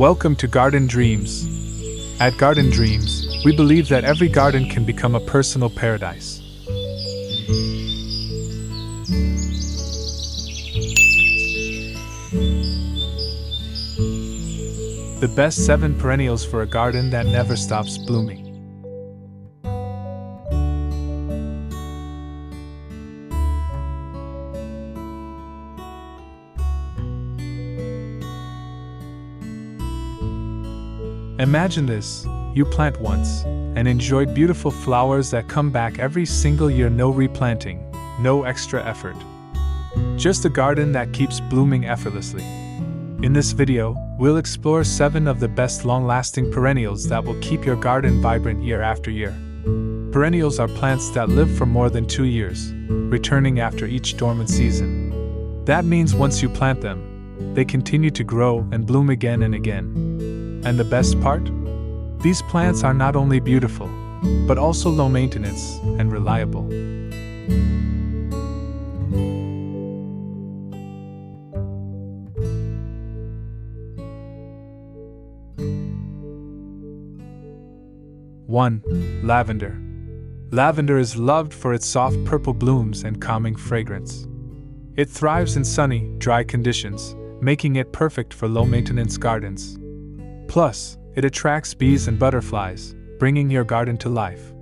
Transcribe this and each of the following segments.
Welcome to Garden Dreams. At Garden Dreams, we believe that every garden can become a personal paradise. The best 7 perennials for a garden that never stops blooming. Imagine this: you plant once and enjoyed beautiful flowers that come back every single year. No replanting, no extra effort. Just a garden that keeps blooming effortlessly. In this video, we'll explore 7 of the best long-lasting perennials that will keep your garden vibrant year after year. Perennials are plants that live for more than 2 years, returning after each dormant season. That means once you plant them, they continue to grow and bloom again and again. And the best part? These plants are not only beautiful, but also low maintenance and reliable. One, Lavender. Lavender is loved for its soft purple blooms and calming fragrance. It thrives in sunny, dry conditions, making it perfect for low-maintenance gardens. Plus, it attracts bees and butterflies, bringing your garden to life.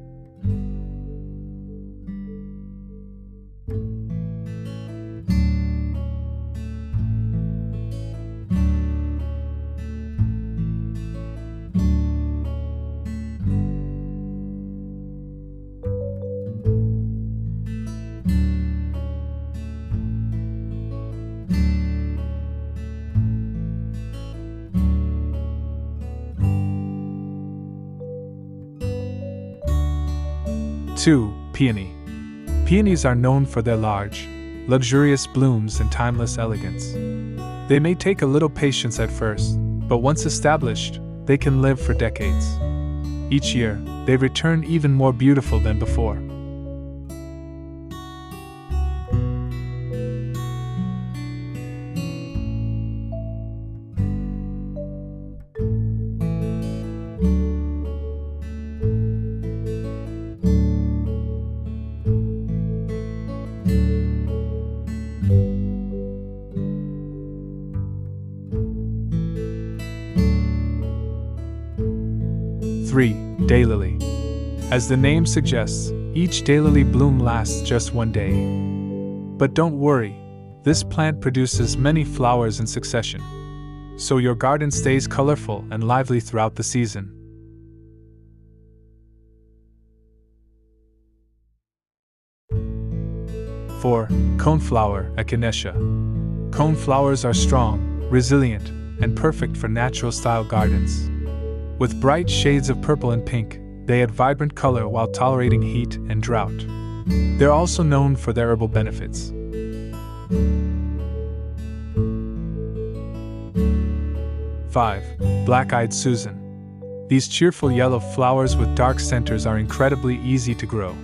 Two, Peony. Peonies are known for their large, luxurious blooms and timeless elegance. They may take a little patience at first, but once established, they can live for decades. Each year, they return even more beautiful than before. Three, Daylily. As the name suggests, each daylily bloom lasts just one day. But don't worry, this plant produces many flowers in succession, so your garden stays colorful and lively throughout the season. Four, Coneflower, Echinacea. Coneflowers are strong, resilient, and perfect for natural-style gardens. With bright shades of purple and pink, they add vibrant color while tolerating heat and drought. They're also known for their herbal benefits. 5. Blackeyed Susan. These cheerful yellow flowers with dark centers are incredibly easy to grow.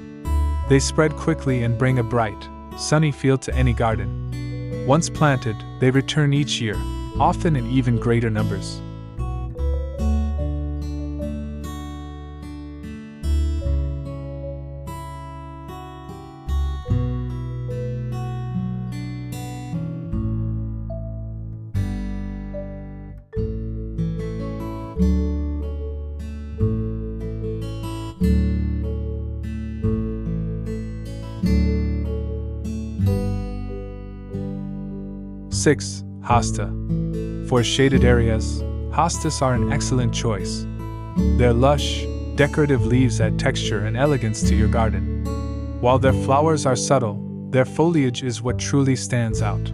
They spread quickly and bring a bright, sunny feel to any garden. Once planted, they return each year, often in even greater numbers. 6. Hasta. For shaded areas, hostas are an excellent choice. Their lush, decorative leaves add texture and elegance to your garden. While their flowers are subtle, their foliage is what truly stands out.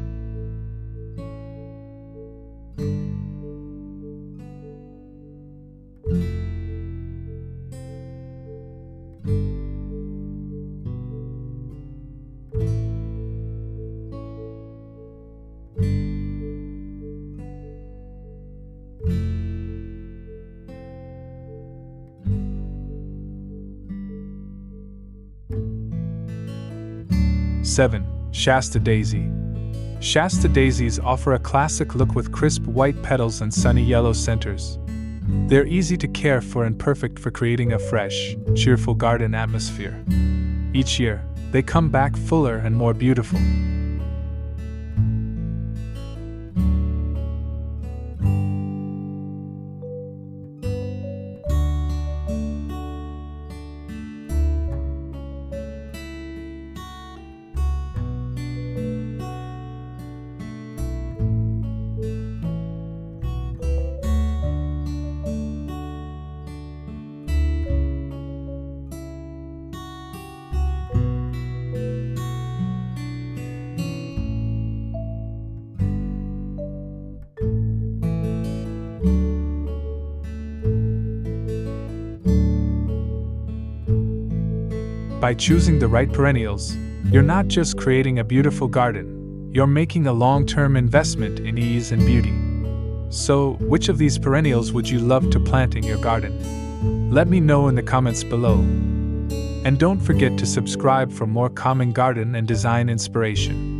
Seven, Shasta Daisy. Shasta Daisies offer a classic look with crisp white petals and sunny yellow centers. They're easy to care for and perfect for creating a fresh, cheerful garden atmosphere. Each year, they come back fuller and more beautiful. By choosing the right perennials, you're not just creating a beautiful garden, you're making a long-term investment in ease and beauty. So, which of these perennials would you love to plant in your garden? Let me know in the comments below. And don't forget to subscribe for more common garden and design inspiration.